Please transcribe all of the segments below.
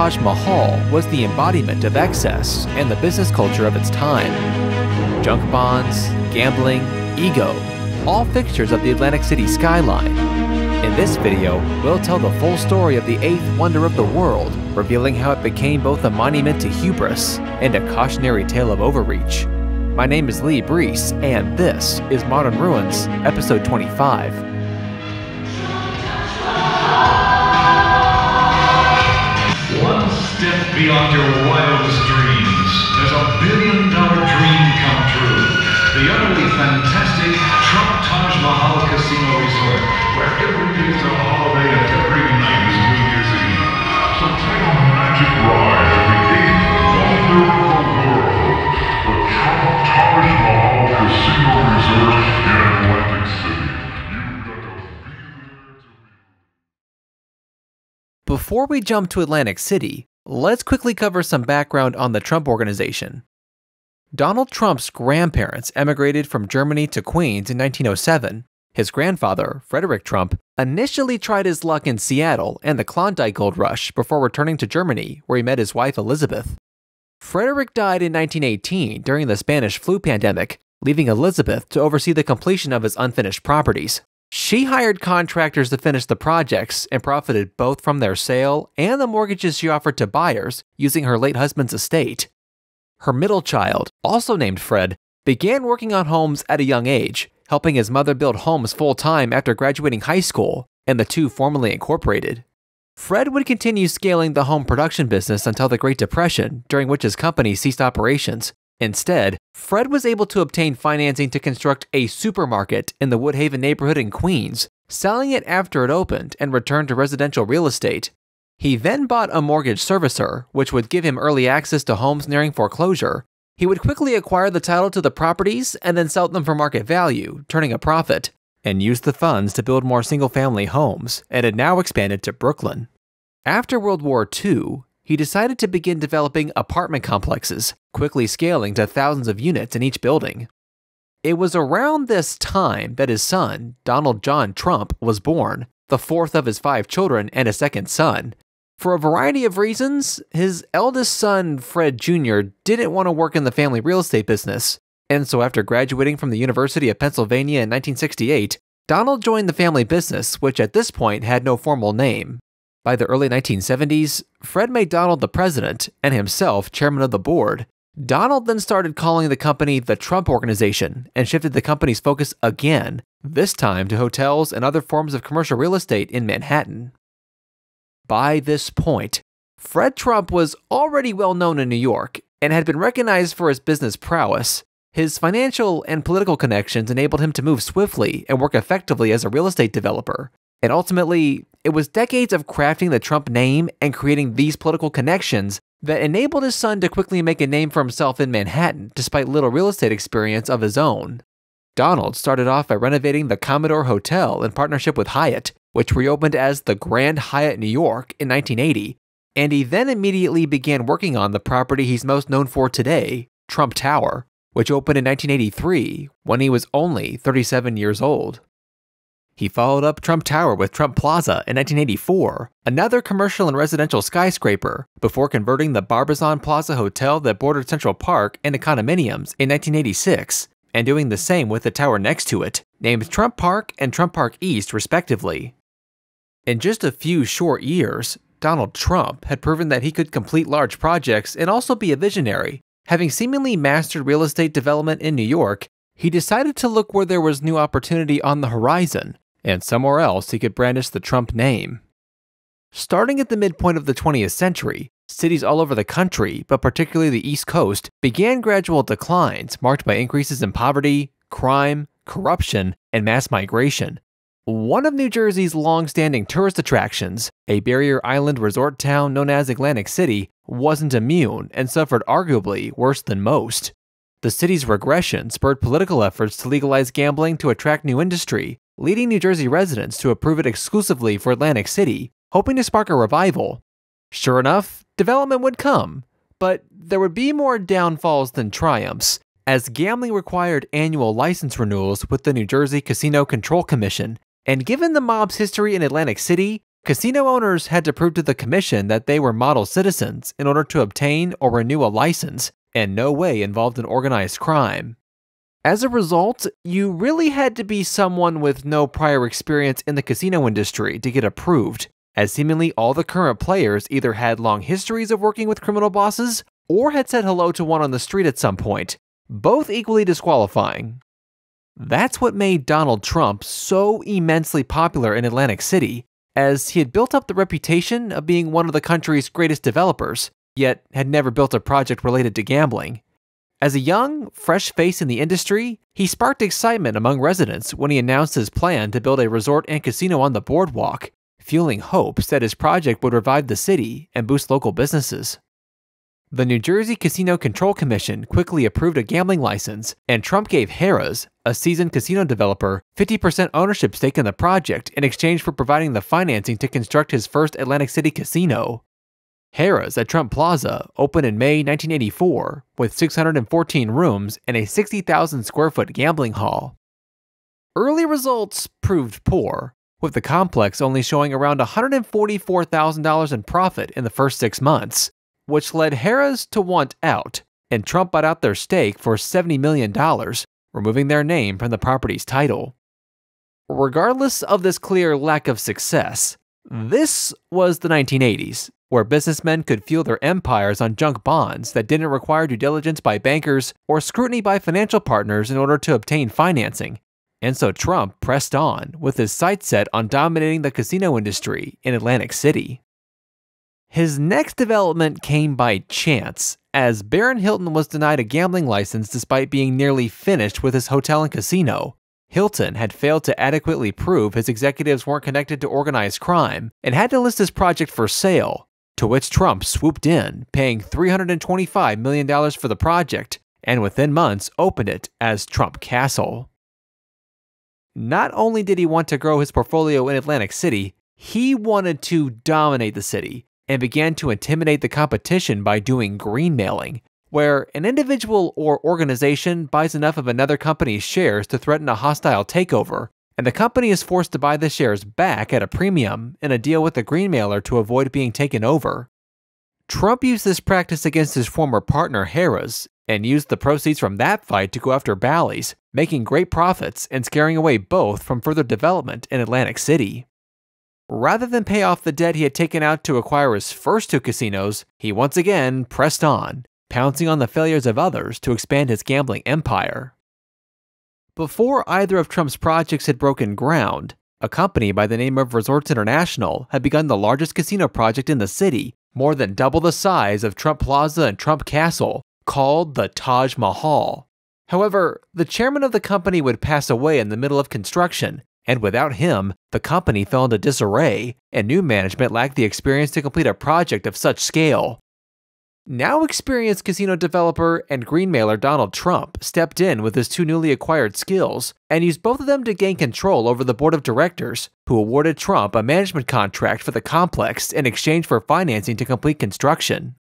Taj Mahal was the embodiment of excess and the business culture of its time. Junk bonds, gambling, ego, all fixtures of the Atlantic City skyline. In this video, we'll tell the full story of the eighth wonder of the world, revealing how it became both a monument to hubris and a cautionary tale of overreach. My name is Lee Brees, and this is Modern Ruins, episode 25. One step beyond your wildest dreams. There's $1 billion dream come true. The utterly fantastic Trump Taj Mahal Casino Resort, where every day is a holiday and every night is New Year's Eve. So take a magic ride at the eighth wonder of the world, the Trump Taj Mahal Casino Resort in Atlantic City. You've got to be there to be. Before we jump to Atlantic City, let's quickly cover some background on the Trump Organization. Donald Trump's grandparents emigrated from Germany to Queens in 1907. His grandfather, Frederick Trump, initially tried his luck in Seattle and the Klondike Gold Rush before returning to Germany, where he met his wife Elizabeth. Frederick died in 1918 during the Spanish flu pandemic, leaving Elizabeth to oversee the completion of his unfinished properties. She hired contractors to finish the projects and profited both from their sale and the mortgages she offered to buyers using her late husband's estate. Her middle child, also named Fred, began working on homes at a young age, helping his mother build homes full-time after graduating high school, and the two formally incorporated. Fred would continue scaling the home production business until the Great Depression, during which his company ceased operations. Instead, Fred was able to obtain financing to construct a supermarket in the Woodhaven neighborhood in Queens, selling it after it opened and returned to residential real estate. He then bought a mortgage servicer, which would give him early access to homes nearing foreclosure. He would quickly acquire the title to the properties and then sell them for market value, turning a profit, and used the funds to build more single-family homes, and had now expanded to Brooklyn. After World War II, he decided to begin developing apartment complexes, quickly scaling to thousands of units in each building. It was around this time that his son, Donald John Trump, was born, the fourth of his 5 children and a second son. For a variety of reasons, his eldest son, Fred Jr., didn't want to work in the family real estate business, and so after graduating from the University of Pennsylvania in 1968, Donald joined the family business, which at this point had no formal name. By the early 1970s, Fred made Donald the president and himself chairman of the board. Donald then started calling the company the Trump Organization and shifted the company's focus again, this time to hotels and other forms of commercial real estate in Manhattan. By this point, Fred Trump was already well known in New York and had been recognized for his business prowess. His financial and political connections enabled him to move swiftly and work effectively as a real estate developer. And ultimately, it was decades of crafting the Trump name and creating these political connections that enabled his son to quickly make a name for himself in Manhattan despite little real estate experience of his own. Donald started off by renovating the Commodore Hotel in partnership with Hyatt, which reopened as the Grand Hyatt New York in 1980, and he then immediately began working on the property he's most known for today, Trump Tower, which opened in 1983 when he was only 37 years old. He followed up Trump Tower with Trump Plaza in 1984, another commercial and residential skyscraper, before converting the Barbizon Plaza Hotel that bordered Central Park into condominiums in 1986, and doing the same with the tower next to it, named Trump Park and Trump Park East respectively. In just a few short years, Donald Trump had proven that he could complete large projects and also be a visionary. Having seemingly mastered real estate development in New York, he decided to look where there was new opportunity on the horizon, and somewhere else he could brandish the Trump name. Starting at the midpoint of the 20th century, cities all over the country, but particularly the East Coast, began gradual declines marked by increases in poverty, crime, corruption, and mass migration. One of New Jersey's long-standing tourist attractions, a barrier island resort town known as Atlantic City, wasn't immune and suffered arguably worse than most. The city's regression spurred political efforts to legalize gambling to attract new industry, leading New Jersey residents to approve it exclusively for Atlantic City, hoping to spark a revival. Sure enough, development would come, but there would be more downfalls than triumphs, as gambling required annual license renewals with the New Jersey Casino Control Commission, and given the mob's history in Atlantic City, Casino owners had to prove to the commission that they were model citizens in order to obtain or renew a license, and no way involved in organized crime. As a result, you really had to be someone with no prior experience in the casino industry to get approved, as seemingly all the current players either had long histories of working with criminal bosses or had said hello to one on the street at some point, both equally disqualifying. That's what made Donald Trump so immensely popular in Atlantic City, as he had built up the reputation of being one of the country's greatest developers, yet had never built a project related to gambling. As a young, fresh face in the industry, he sparked excitement among residents when he announced his plan to build a resort and casino on the boardwalk, fueling hopes that his project would revive the city and boost local businesses. The New Jersey Casino Control Commission quickly approved a gambling license, and Trump gave Harrah's, a seasoned casino developer, 50% ownership stake in the project in exchange for providing the financing to construct his first Atlantic City casino. Harrah's at Trump Plaza opened in May 1984 with 614 rooms and a 60,000 square foot gambling hall. Early results proved poor, with the complex only showing around $144,000 in profit in the first 6 months, which led Harrah's to want out, and Trump bought out their stake for $70 million, removing their name from the property's title. Regardless of this clear lack of success, this was the 1980s, where businessmen could fuel their empires on junk bonds that didn't require due diligence by bankers or scrutiny by financial partners in order to obtain financing. And so Trump pressed on, with his sights set on dominating the casino industry in Atlantic City. His next development came by chance, as Baron Hilton was denied a gambling license despite being nearly finished with his hotel and casino. Hilton had failed to adequately prove his executives weren't connected to organized crime and had to list his project for sale, to which Trump swooped in, paying $325 million for the project, and within months opened it as Trump Castle. Not only did he want to grow his portfolio in Atlantic City, he wanted to dominate the city, and began to intimidate the competition by doing greenmailing, where an individual or organization buys enough of another company's shares to threaten a hostile takeover, and the company is forced to buy the shares back at a premium in a deal with the greenmailer to avoid being taken over. Trump used this practice against his former partner Harrah's, and used the proceeds from that fight to go after Bally's, making great profits and scaring away both from further development in Atlantic City. Rather than pay off the debt he had taken out to acquire his first 2 casinos, he once again pressed on, pouncing on the failures of others to expand his gambling empire. Before either of Trump's projects had broken ground, a company by the name of Resorts International had begun the largest casino project in the city, more than double the size of Trump Plaza and Trump Castle, called the Taj Mahal. However, the chairman of the company would pass away in the middle of construction, and without him, the company fell into disarray, and new management lacked the experience to complete a project of such scale. Now experienced casino developer and greenmailer Donald Trump stepped in with his 2 newly acquired skills and used both of them to gain control over the board of directors, who awarded Trump a management contract for the complex in exchange for financing to complete construction.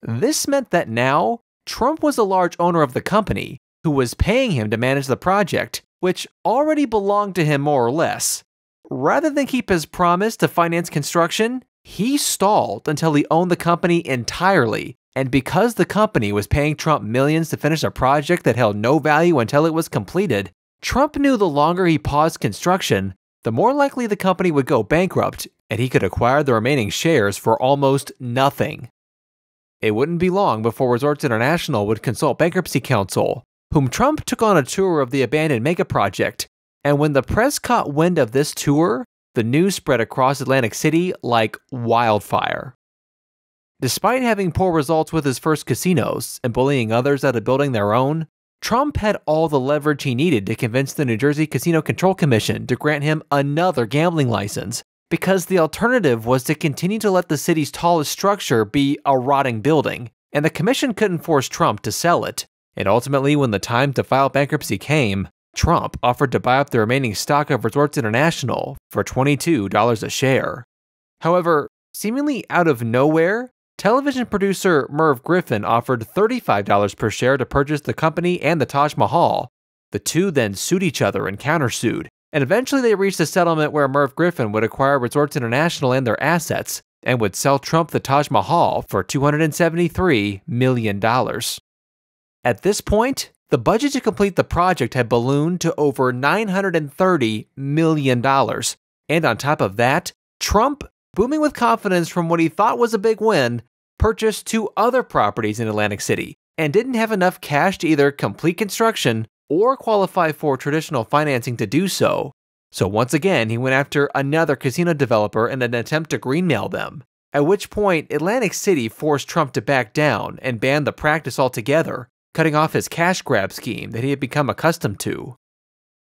This meant that now, Trump was a large owner of the company, who was paying him to manage the project, which already belonged to him more or less. Rather than keep his promise to finance construction, he stalled until he owned the company entirely, and because the company was paying Trump millions to finish a project that held no value until it was completed, Trump knew the longer he paused construction, the more likely the company would go bankrupt, and he could acquire the remaining shares for almost nothing. It wouldn't be long before Resorts International would consult Bankruptcy counsel, whom Trump took on a tour of the abandoned mega project, and when the press caught wind of this tour, the news spread across Atlantic City like wildfire. Despite having poor results with his first casinos and bullying others out of building their own, Trump had all the leverage he needed to convince the New Jersey Casino Control Commission to grant him another gambling license, because the alternative was to continue to let the city's tallest structure be a rotting building, and the commission couldn't force Trump to sell it. And ultimately, when the time to file bankruptcy came, Trump offered to buy up the remaining stock of Resorts International for $22 a share. However, seemingly out of nowhere, television producer Merv Griffin offered $35 per share to purchase the company and the Taj Mahal. The two then sued each other and countersued, and eventually they reached a settlement where Merv Griffin would acquire Resorts International and their assets, and would sell Trump the Taj Mahal for $273 million. At this point, the budget to complete the project had ballooned to over $930 million. And on top of that, Trump, booming with confidence from what he thought was a big win, purchased 2 other properties in Atlantic City and didn't have enough cash to either complete construction or qualify for traditional financing to do so. So once again, he went after another casino developer in an attempt to greenmail them, at which point Atlantic City forced Trump to back down and ban the practice altogether, cutting off his cash grab scheme that he had become accustomed to.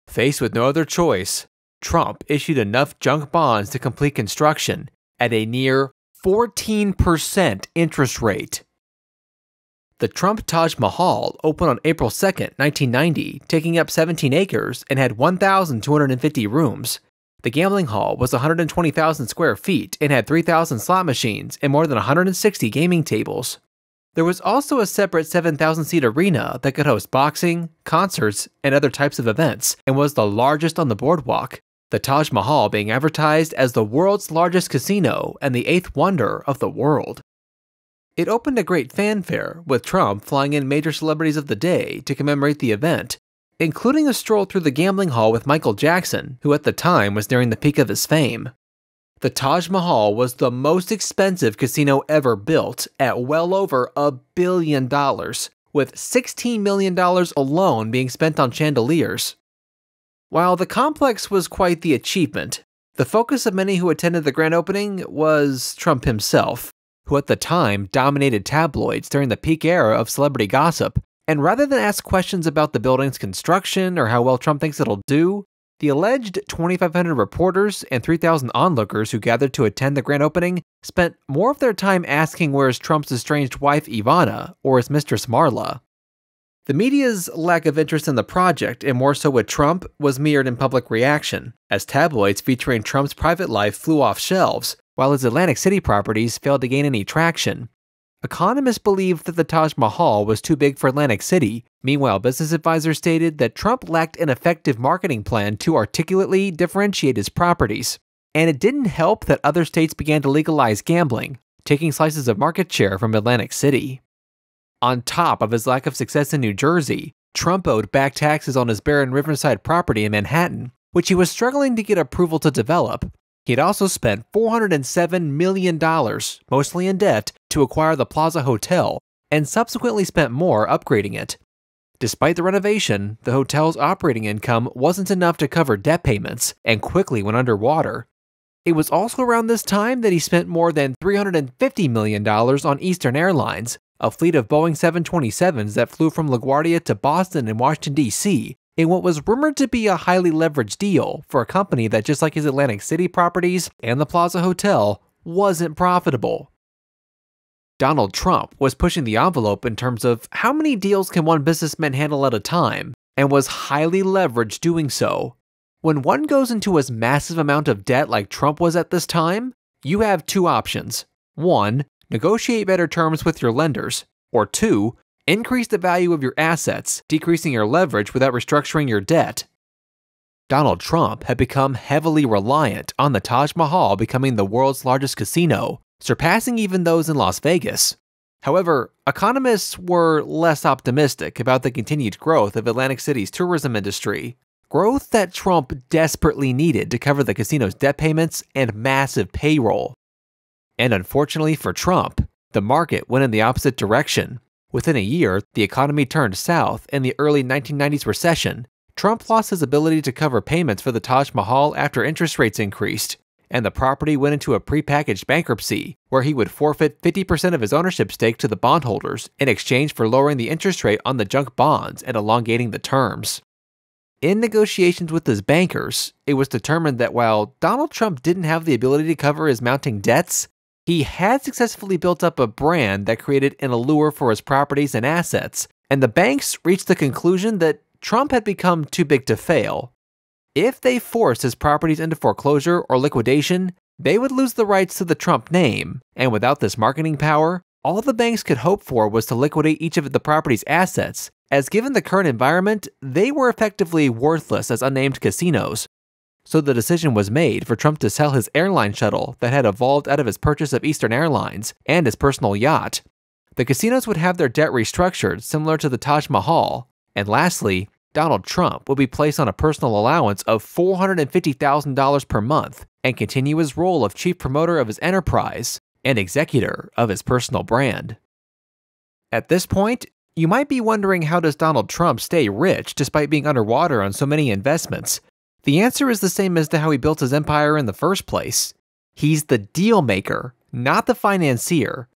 Faced with no other choice, Trump issued enough junk bonds to complete construction at a near 14% interest rate. The Trump Taj Mahal opened on April 2, 1990, taking up 17 acres and had 1,250 rooms. The gambling hall was 120,000 square feet and had 3,000 slot machines and more than 160 gaming tables. There was also a separate 7,000-seat arena that could host boxing, concerts, and other types of events, and was the largest on the boardwalk, the Taj Mahal being advertised as the world's largest casino and the 8th wonder of the world. It opened to great fanfare, with Trump flying in major celebrities of the day to commemorate the event, including a stroll through the gambling hall with Michael Jackson, who at the time was nearing the peak of his fame. The Taj Mahal was the most expensive casino ever built at well over $1 billion, with $16 million alone being spent on chandeliers. While the complex was quite the achievement, the focus of many who attended the grand opening was Trump himself, who at the time dominated tabloids during the peak era of celebrity gossip, and rather than ask questions about the building's construction or how well Trump thinks it'll do, the alleged 2,500 reporters and 3,000 onlookers who gathered to attend the grand opening spent more of their time asking where's Trump's estranged wife Ivana or his mistress Marla. The media's lack of interest in the project, and more so with Trump, was mirrored in public reaction, as tabloids featuring Trump's private life flew off shelves, while his Atlantic City properties failed to gain any traction. Economists believed that the Taj Mahal was too big for Atlantic City. Meanwhile, business advisors stated that Trump lacked an effective marketing plan to articulately differentiate his properties. And it didn't help that other states began to legalize gambling, taking slices of market share from Atlantic City. On top of his lack of success in New Jersey, Trump owed back taxes on his barren Riverside property in Manhattan, which he was struggling to get approval to develop. He had also spent $407 million, mostly in debt, to acquire the Plaza Hotel, and subsequently spent more upgrading it. Despite the renovation, the hotel's operating income wasn't enough to cover debt payments, and quickly went underwater. It was also around this time that he spent more than $350 million on Eastern Airlines, a fleet of Boeing 727s that flew from LaGuardia to Boston and Washington, D.C., in what was rumored to be a highly leveraged deal for a company that, just like his Atlantic City properties and the Plaza Hotel, wasn't profitable. Donald Trump was pushing the envelope in terms of how many deals can one businessman handle at a time, and was highly leveraged doing so. When one goes into as massive amount of debt like Trump was at this time, you have 2 options. 1, negotiate better terms with your lenders, or 2, increase the value of your assets, decreasing your leverage without restructuring your debt. Donald Trump had become heavily reliant on the Taj Mahal becoming the world's largest casino, surpassing even those in Las Vegas. However, economists were less optimistic about the continued growth of Atlantic City's tourism industry, growth that Trump desperately needed to cover the casino's debt payments and massive payroll. And unfortunately for Trump, the market went in the opposite direction. Within a year, the economy turned south in the early 1990s recession. Trump lost his ability to cover payments for the Taj Mahal after interest rates increased, and the property went into a prepackaged bankruptcy, where he would forfeit 50% of his ownership stake to the bondholders in exchange for lowering the interest rate on the junk bonds and elongating the terms. In negotiations with his bankers, it was determined that while Donald Trump didn't have the ability to cover his mounting debts, he had successfully built up a brand that created an allure for his properties and assets, and the banks reached the conclusion that Trump had become too big to fail. If they forced his properties into foreclosure or liquidation, they would lose the rights to the Trump name, and without this marketing power, all the banks could hope for was to liquidate each of the property's assets, as given the current environment, they were effectively worthless as unnamed casinos. so the decision was made for Trump to sell his airline shuttle that had evolved out of his purchase of Eastern Airlines and his personal yacht. The casinos would have their debt restructured similar to the Taj Mahal, and lastly, Donald Trump would be placed on a personal allowance of $450,000 per month and continue his role of chief promoter of his enterprise and executor of his personal brand. At this point, you might be wondering, how does Donald Trump stay rich despite being underwater on so many investments? The answer is the same as to how he built his empire in the first place. He's the deal maker, not the financier.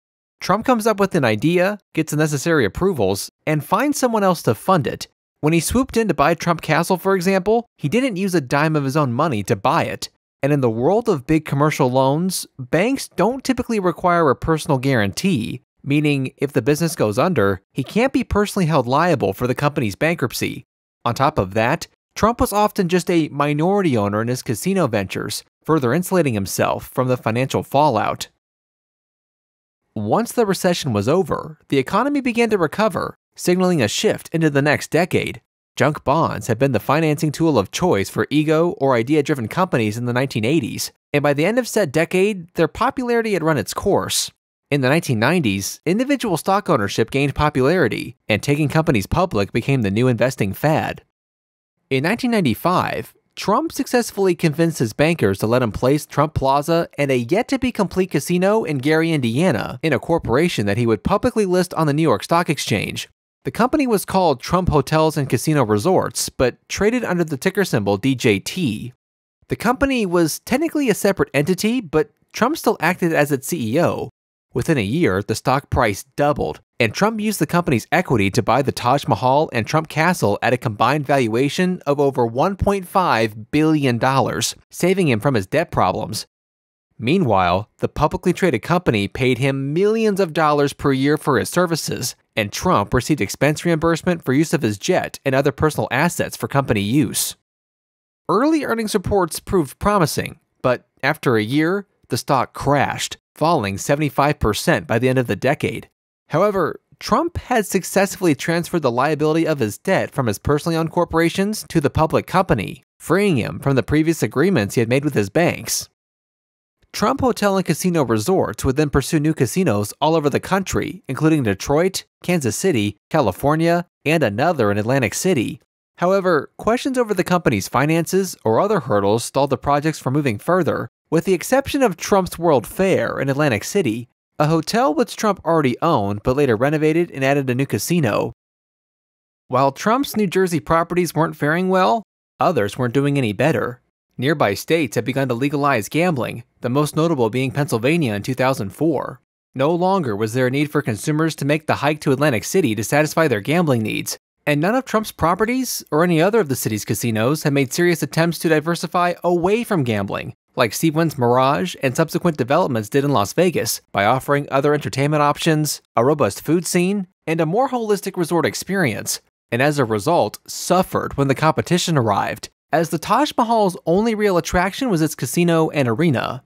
Trump comes up with an idea, gets the necessary approvals, and finds someone else to fund it. When he swooped in to buy Trump Castle, for example, he didn't use a dime of his own money to buy it. And in the world of big commercial loans, banks don't typically require a personal guarantee, meaning if the business goes under, he can't be personally held liable for the company's bankruptcy. On top of that, Trump was often just a minority owner in his casino ventures, further insulating himself from the financial fallout. Once the recession was over, the economy began to recover, signaling a shift into the next decade. Junk bonds had been the financing tool of choice for ego or idea-driven companies in the 1980s, and by the end of said decade, their popularity had run its course. In the 1990s, individual stock ownership gained popularity, and taking companies public became the new investing fad. In 1995, Trump successfully convinced his bankers to let him place Trump Plaza and a yet-to-be-complete casino in Gary, Indiana, in a corporation that he would publicly list on the New York Stock Exchange. The company was called Trump Hotels and Casino Resorts, but traded under the ticker symbol DJT. The company was technically a separate entity, but Trump still acted as its CEO. Within a year, the stock price doubled, and Trump used the company's equity to buy the Taj Mahal and Trump Castle at a combined valuation of over $1.5 billion, saving him from his debt problems. Meanwhile, the publicly traded company paid him millions of dollars per year for his services, and Trump received expense reimbursement for use of his jet and other personal assets for company use. Early earnings reports proved promising, but after a year, the stock crashed, falling 75% by the end of the decade. However, Trump had successfully transferred the liability of his debt from his personally owned corporations to the public company, freeing him from the previous agreements he had made with his banks. Trump Hotel and Casino Resorts would then pursue new casinos all over the country, including Detroit, Kansas City, California, and another in Atlantic City. However, questions over the company's finances or other hurdles stalled the projects from moving further, with the exception of Trump's World Fair in Atlantic City, a hotel which Trump already owned but later renovated and added a new casino. While Trump's New Jersey properties weren't faring well, others weren't doing any better. Nearby states had begun to legalize gambling, the most notable being Pennsylvania in 2004. No longer was there a need for consumers to make the hike to Atlantic City to satisfy their gambling needs, and none of Trump's properties or any other of the city's casinos had made serious attempts to diversify away from gambling, like Steve Wynn's Mirage and subsequent developments did in Las Vegas, by offering other entertainment options, a robust food scene, and a more holistic resort experience, and as a result, suffered when the competition arrived, as the Taj Mahal's only real attraction was its casino and arena.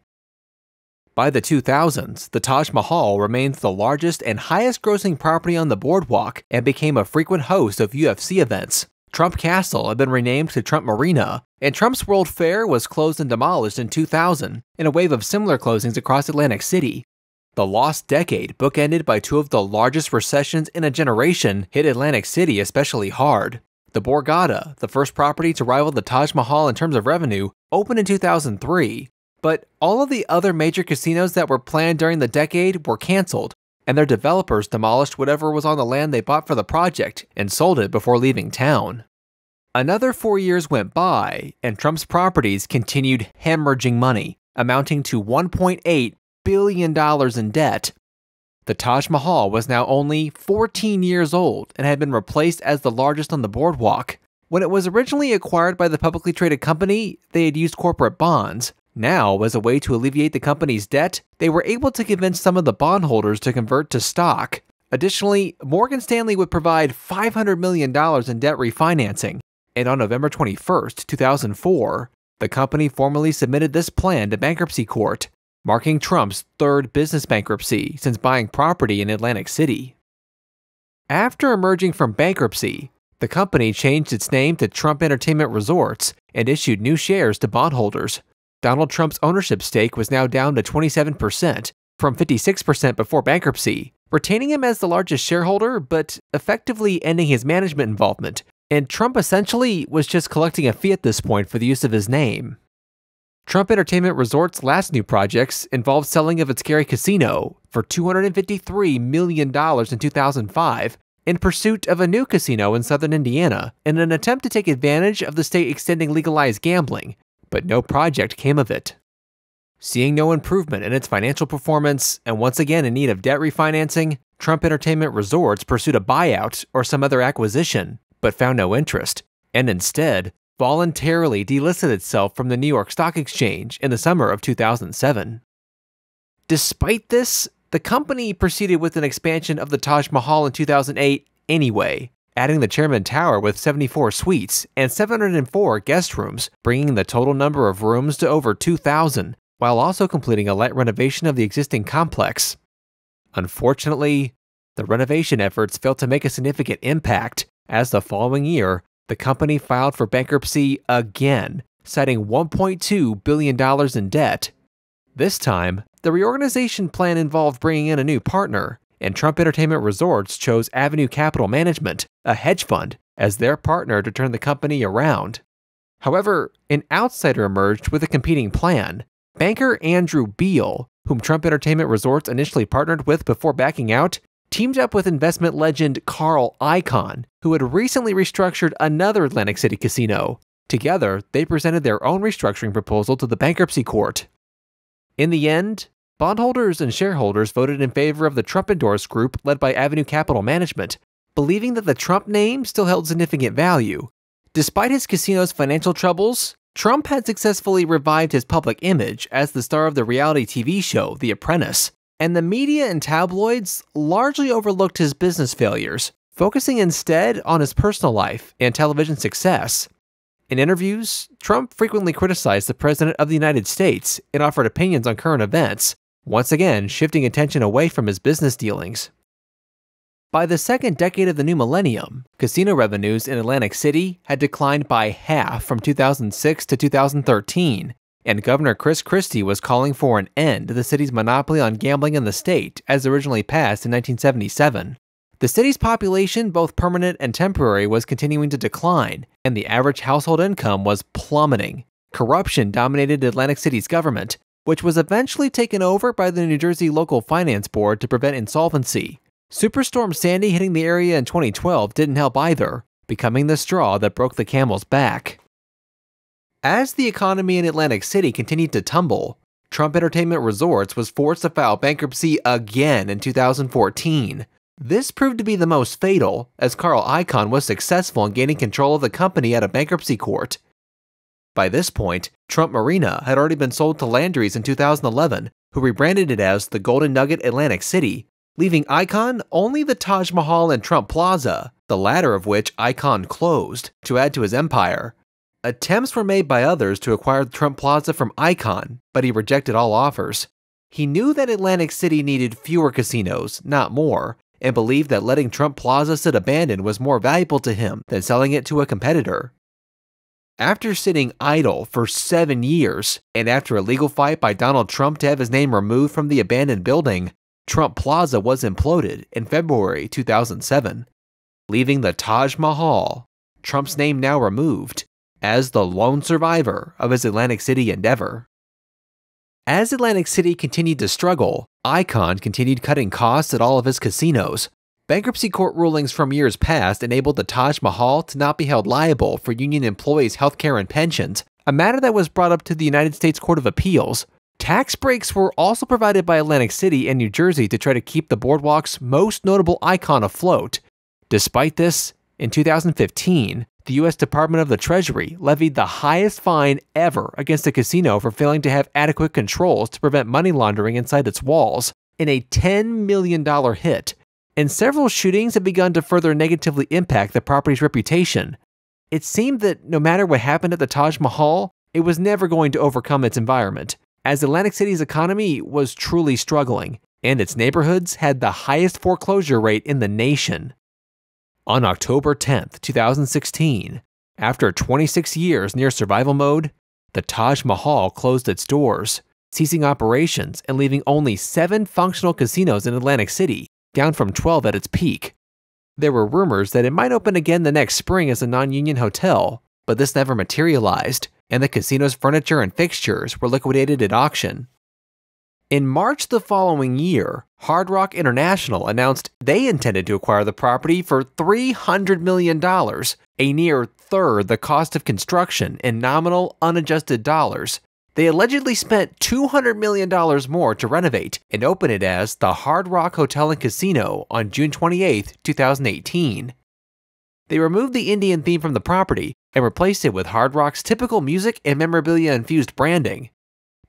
By the 2000s, the Taj Mahal remains the largest and highest-grossing property on the boardwalk and became a frequent host of UFC events. Trump Castle had been renamed to Trump Marina, and Trump's World Fair was closed and demolished in 2000, in a wave of similar closings across Atlantic City. The lost decade, bookended by two of the largest recessions in a generation, hit Atlantic City especially hard. The Borgata, the first property to rival the Taj Mahal in terms of revenue, opened in 2003, but all of the other major casinos that were planned during the decade were canceled, and their developers demolished whatever was on the land they bought for the project and sold it before leaving town. Another 4 years went by, and Trump's properties continued hemorrhaging money, amounting to $1.8 billion in debt. The Taj Mahal was now only 14 years old and had been replaced as the largest on the boardwalk. When it was originally acquired by the publicly traded company, they had used corporate bonds. Now, as a way to alleviate the company's debt, they were able to convince some of the bondholders to convert to stock. Additionally, Morgan Stanley would provide $500 million in debt refinancing, and on November 21, 2004, the company formally submitted this plan to bankruptcy court, marking Trump's third business bankruptcy since buying property in Atlantic City. After emerging from bankruptcy, The company changed its name to Trump Entertainment Resorts and issued new shares to bondholders. Donald Trump's ownership stake was now down to 27%, from 56% before bankruptcy, retaining him as the largest shareholder but effectively ending his management involvement, and Trump essentially was just collecting a fee at this point for the use of his name. Trump Entertainment Resorts' last new projects involved selling of its Gary Casino for $253 million in 2005 in pursuit of a new casino in southern Indiana in an attempt to take advantage of the state extending legalized gambling, but no project came of it. Seeing no improvement in its financial performance and once again in need of debt refinancing, Trump Entertainment Resorts pursued a buyout or some other acquisition, but found no interest, and instead voluntarily delisted itself from the New York Stock Exchange in the summer of 2007. Despite this, the company proceeded with an expansion of the Taj Mahal in 2008 anyway, adding the Chairman Tower with 74 suites and 704 guest rooms, bringing the total number of rooms to over 2,000, while also completing a light renovation of the existing complex. Unfortunately, the renovation efforts failed to make a significant impact, as the following year, the company filed for bankruptcy again, citing $1.2 billion in debt. This time, the reorganization plan involved bringing in a new partner, and Trump Entertainment Resorts chose Avenue Capital Management, a hedge fund, as their partner to turn the company around. However, an outsider emerged with a competing plan. Banker Andrew Beale, whom Trump Entertainment Resorts initially partnered with before backing out, teamed up with investment legend Carl Icahn, who had recently restructured another Atlantic City casino. Together, they presented their own restructuring proposal to the bankruptcy court. In the end, bondholders and shareholders voted in favor of the Trump-endorsed group led by Avenue Capital Management, believing that the Trump name still held significant value. Despite his casino's financial troubles, Trump had successfully revived his public image as the star of the reality TV show The Apprentice, and the media and tabloids largely overlooked his business failures, focusing instead on his personal life and television success. In interviews, Trump frequently criticized the President of the United States and offered opinions on current events, once again shifting attention away from his business dealings. By the second decade of the new millennium, casino revenues in Atlantic City had declined by half from 2006 to 2013, and Governor Chris Christie was calling for an end to the city's monopoly on gambling in the state as originally passed in 1977. The city's population, both permanent and temporary, was continuing to decline, and the average household income was plummeting. Corruption dominated Atlantic City's government, which was eventually taken over by the New Jersey Local Finance Board to prevent insolvency. Superstorm Sandy hitting the area in 2012 didn't help either, becoming the straw that broke the camel's back. As the economy in Atlantic City continued to tumble, Trump Entertainment Resorts was forced to file bankruptcy again in 2014. This proved to be the most fatal, as Carl Icahn was successful in gaining control of the company at a bankruptcy court. By this point, Trump Marina had already been sold to Landry's in 2011, who rebranded it as the Golden Nugget Atlantic City, leaving Icahn only the Taj Mahal and Trump Plaza, the latter of which Icahn closed, to add to his empire. Attempts were made by others to acquire the Trump Plaza from Icahn, but he rejected all offers. He knew that Atlantic City needed fewer casinos, not more, and believed that letting Trump Plaza sit abandoned was more valuable to him than selling it to a competitor. After sitting idle for 7 years, and after a legal fight by Donald Trump to have his name removed from the abandoned building, Trump Plaza was imploded in February 2007, leaving the Taj Mahal, Trump's name now removed, as the lone survivor of his Atlantic City endeavor. As Atlantic City continued to struggle, Icahn continued cutting costs at all of his casinos. Bankruptcy court rulings from years past enabled the Taj Mahal to not be held liable for union employees' healthcare and pensions, a matter that was brought up to the United States Court of Appeals. Tax breaks were also provided by Atlantic City and New Jersey to try to keep the boardwalk's most notable icon afloat. Despite this, in 2015, the U.S. Department of the Treasury levied the highest fine ever against a casino for failing to have adequate controls to prevent money laundering inside its walls, in a $10 million hit, and several shootings have begun to further negatively impact the property's reputation. It seemed that no matter what happened at the Taj Mahal, it was never going to overcome its environment, as Atlantic City's economy was truly struggling, and its neighborhoods had the highest foreclosure rate in the nation. On October 10, 2016, after 26 years near survival mode, the Taj Mahal closed its doors, ceasing operations and leaving only 7 functional casinos in Atlantic City, down from 12 at its peak. There were rumors that it might open again the next spring as a non-union hotel, but this never materialized, and the casino's furniture and fixtures were liquidated at auction. In March the following year, Hard Rock International announced they intended to acquire the property for $300 million, a near third the cost of construction in nominal, unadjusted dollars. They allegedly spent $200 million more to renovate and open it as the Hard Rock Hotel and Casino on June 28, 2018. They removed the Indian theme from the property and replaced it with Hard Rock's typical music and memorabilia-infused branding.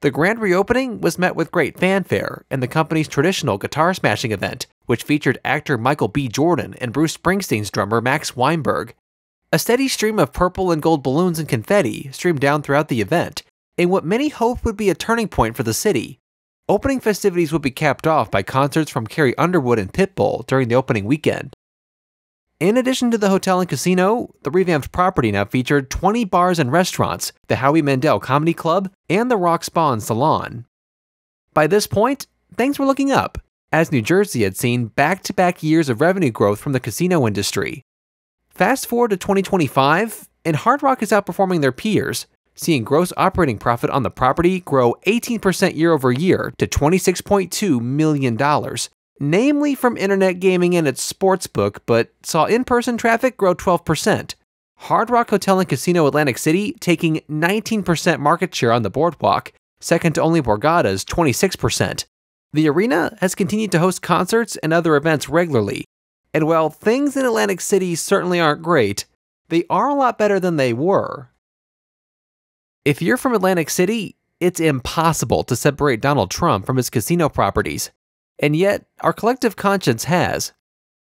The grand reopening was met with great fanfare and the company's traditional guitar smashing event, which featured actor Michael B. Jordan and Bruce Springsteen's drummer Max Weinberg. A steady stream of purple and gold balloons and confetti streamed down throughout the event, in what many hoped would be a turning point for the city. Opening festivities would be capped off by concerts from Carrie Underwood and Pitbull during the opening weekend. In addition to the hotel and casino, the revamped property now featured 20 bars and restaurants, the Howie Mandel Comedy Club, and the Rock Spa and Salon. By this point, things were looking up, as New Jersey had seen back-to-back years of revenue growth from the casino industry. Fast forward to 2025, and Hard Rock is outperforming their peers, seeing gross operating profit on the property grow 18% year over year to $26.2 million, namely from internet gaming and its sportsbook, but saw in-person traffic grow 12%. Hard Rock Hotel and Casino Atlantic City taking 19% market share on the boardwalk, second to only Borgata's 26%. The arena has continued to host concerts and other events regularly, and while things in Atlantic City certainly aren't great, they are a lot better than they were. If you're from Atlantic City, it's impossible to separate Donald Trump from his casino properties. And yet, our collective conscience has.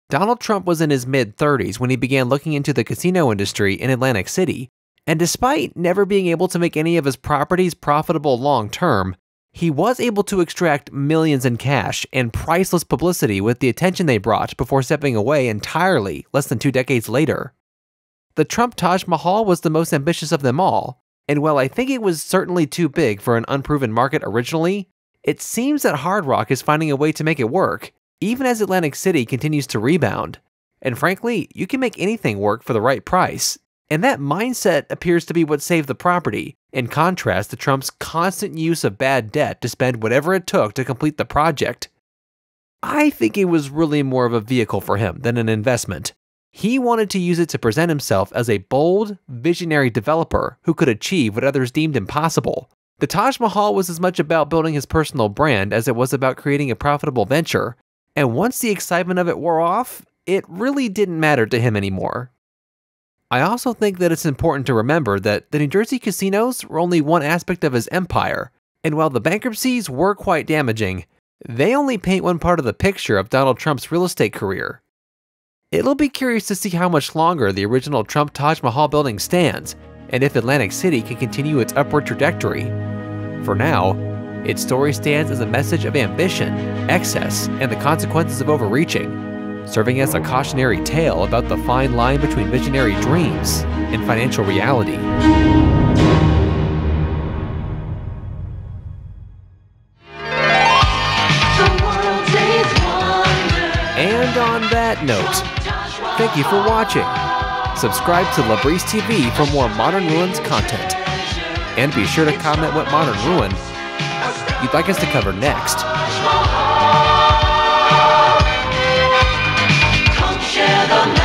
Donald Trump was in his mid-30s when he began looking into the casino industry in Atlantic City, and despite never being able to make any of his properties profitable long-term, he was able to extract millions in cash and priceless publicity with the attention they brought before stepping away entirely less than 2 decades later. The Trump Taj Mahal was the most ambitious of them all, and while I think it was certainly too big for an unproven market originally, it seems that Hard Rock is finding a way to make it work, even as Atlantic City continues to rebound. And frankly, you can make anything work for the right price. And that mindset appears to be what saved the property, in contrast to Trump's constant use of bad debt to spend whatever it took to complete the project. I think it was really more of a vehicle for him than an investment. He wanted to use it to present himself as a bold, visionary developer who could achieve what others deemed impossible. The Taj Mahal was as much about building his personal brand as it was about creating a profitable venture, and once the excitement of it wore off, it really didn't matter to him anymore. I also think that it's important to remember that the New Jersey casinos were only one aspect of his empire, and while the bankruptcies were quite damaging, they only paint one part of the picture of Donald Trump's real estate career. It'll be curious to see how much longer the original Trump Taj Mahal building stands, and if Atlantic City can continue its upward trajectory. For now, its story stands as a message of ambition, excess, and the consequences of overreaching, serving as a cautionary tale about the fine line between visionary dreams and financial reality. And on that note, thank you for watching. Subscribe to Labrise TV for more Modern Ruins content. And be sure to comment what modern ruin you'd like us to cover next. Come share the